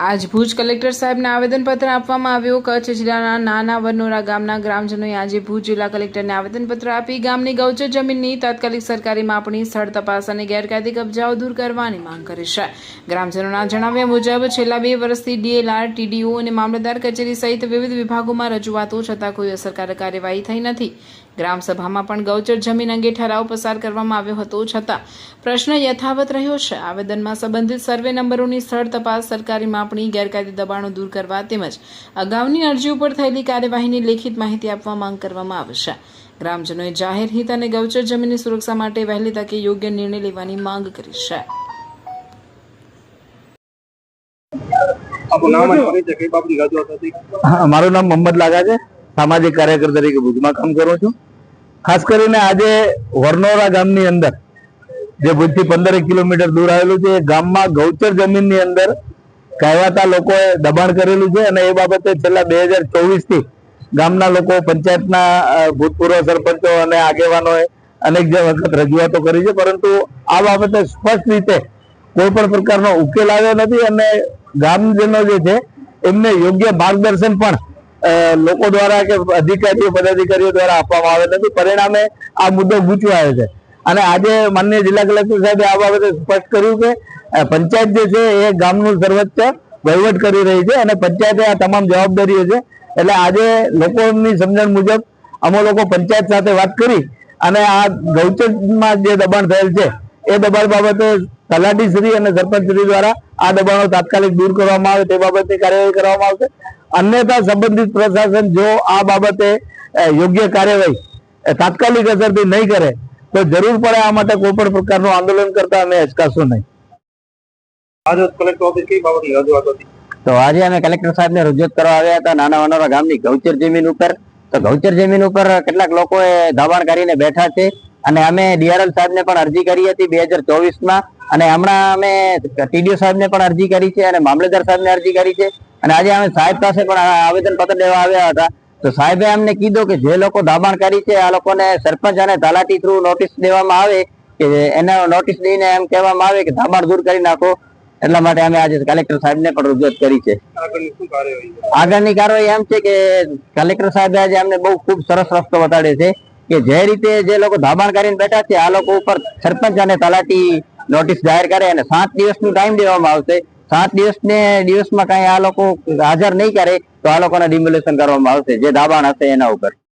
આજ ભુજ કલેક્ટર સાહેબને આવેદનપત્ર આપવામાં આવ્યું। કચ્છ જિલ્લાના નાના વનોરા ગામના ગ્રામજનોએ આજે ભુજ જિલ્લા કલેક્ટરને આવેદનપત્ર આપી ગામની ગૌચર જમીનની તાત્કાલિક સરકારી માપણી, સ્થળ તપાસ અને ગેરકાયદે કબજાઓ દૂર કરવાની માંગ કરી છે। ગ્રામજનોના જણાવ્યા મુજબ છેલ્લા 2 વર્ષથી ડીએલઆર, ટીડીઓ અને મામલતદાર કચેરી સહિત વિવિધ વિભાગોમાં રજૂઆતો છતાં કોઈ અસરકારક કાર્યવાહી થઈ નથી। ગ્રામસભામાં પણ ગૌચર જમીન અંગે ઠરાવ પસાર કરવામાં આવ્યો હતો, છતાં પ્રશ્ન યથાવત રહ્યો છે। આવેદનમાં સંબંધિત સર્વે નંબરોની સ્થળ તપાસ, સરકારી માપણી, ગેરકાયદે દબાણો દૂર કરવા તેમજ અગાઉની અરજી ઉપર થયેલી કાર્યવાહીની લેખિત માહિતી આપવા માંગ કરવામાં આવી છે। ગ્રામજનોએ જાહેર હિત અને ગૌચર જમીનની સુરક્ષા માટે વહેલી તકે યોગ્ય નિર્ણય લેવાની માંગ કરી છે। મારું નામ મોહમ્મદ લાગા છે। સામાજિક કાર્યકર તરીકે ભુજમાં કામ કરું છું। ખાસ કરીને આજે વરનોરા ગામની અંદર જે ભુજથી 15 કિલોમીટર દૂર આવેલું છે, એ ગામમાં ગૌચર જમીનની અંદર કહેવાતા લોકોએ દબાણ કરેલું છે અને એ બાબતે છેલ્લા 2024 થી ગામના લોકો, પંચાયતના ભૂતપૂર્વ સરપંચો અને આગેવાનોએ અનેક વખત રજૂઆતો કરી છે, પરંતુ આ બાબતે સ્પષ્ટ રીતે કોઈ પણ પ્રકારનો ઉકેલ આવ્યો નથી અને ગામજનો જે છે એમને યોગ્ય માર્ગદર્શન પણ લોકો દ્વારા કે અધિકારીઓ, પદાધિકારીઓ દ્વારા આપવામાં આવે નથી। પરિણામે આ મુદ્દો ગૂંચવાયો છે અને આજે માનનીય જિલ્લા કલેક્ટર સાહેબે આ બાબતે સ્પષ્ટ કર્યું કે પંચાયત જે છે એ ગામનું સર્વોચ્ચ વહીવટ કરી રહી છે અને પંચાયતે આ તમામ જવાબદારીઓ છે। એટલે આજે લોકોની સમજણ મુજબ અમે લોકો પંચાયત સાથે વાત કરી અને આ ગૌચરમાં જે દબાણ થયેલ છે એ દબાણ બાબતે તલાટીશ્રી અને સરપંચશ્રી દ્વારા આ દબાણો તાત્કાલિક દૂર કરવામાં આવે તે બાબતની કાર્યવાહી કરવામાં આવશે। અન્યથા સંબંધિત પ્રશાસન જો આ બાબતે યોગ્ય કાર્યવાહી તાત્કાલિક અસરથી નહીં કરે તો જરૂર પડે આ માટે કોઈ પણ પ્રકારનું આંદોલન કરતા અમે અચકાશું નહીં। તો આજે અમે કલેક્ટર સાહેબને રજૂઆત કરવા આવ્યા હતા નાના વનોરા ગામની ગૌચર જમીન ઉપર। તો ગૌચર જમીન ઉપર કેટલાક લોકોએ દબાણ કરીને બેઠા છે અને અમે ડીઆરએલ સાહેબને પણ અરજી કરી હતી 2024માં અને હમણાં અમે ટીડીઓ સાહેબને પણ અરજી કરી છે અને મામલતદાર સાહેબને અરજી કરી છે અને આજે અમે સાહેબ પાસે પણ આવેદન પત્ર દેવા આવ્યા હતા। તો સાહેબે અમને કીધું કે જે લોકો દબાણ કરી છે આ લોકોને સરપંચ અને તલાટી થ્રુ નોટિસ દેવામાં આવે કે એને નોટિસ દઈને એમ કહેવામાં આવે કે દબાણ દૂર કરી નાખો। એટલા માટે અમે આજે કલેક્ટર સાહેબને પણ રજૂઆત કરી છે। આગળની કાર્યવાહી એમ છે કે કલેક્ટર સાહેબે આજે અમને બહુ ખૂબ સરસ રસ્તો બતાડ્યો છે કે જે રીતે જે લોકો દબાણ કરીને બેઠા છે આ લોકો ઉપર સરપંચ અને તલાટી નોટિસ જાહેર કરે અને 7 દિવસનો ટાઈમ દેવામાં આવશે। 7 દિવસમાં કઈ આ લોકો હાજર નહીં કરે તો આ લોકોને ડિમોલેશન કરવામાં આવશે જે દબાણ હશે એના ઉપર।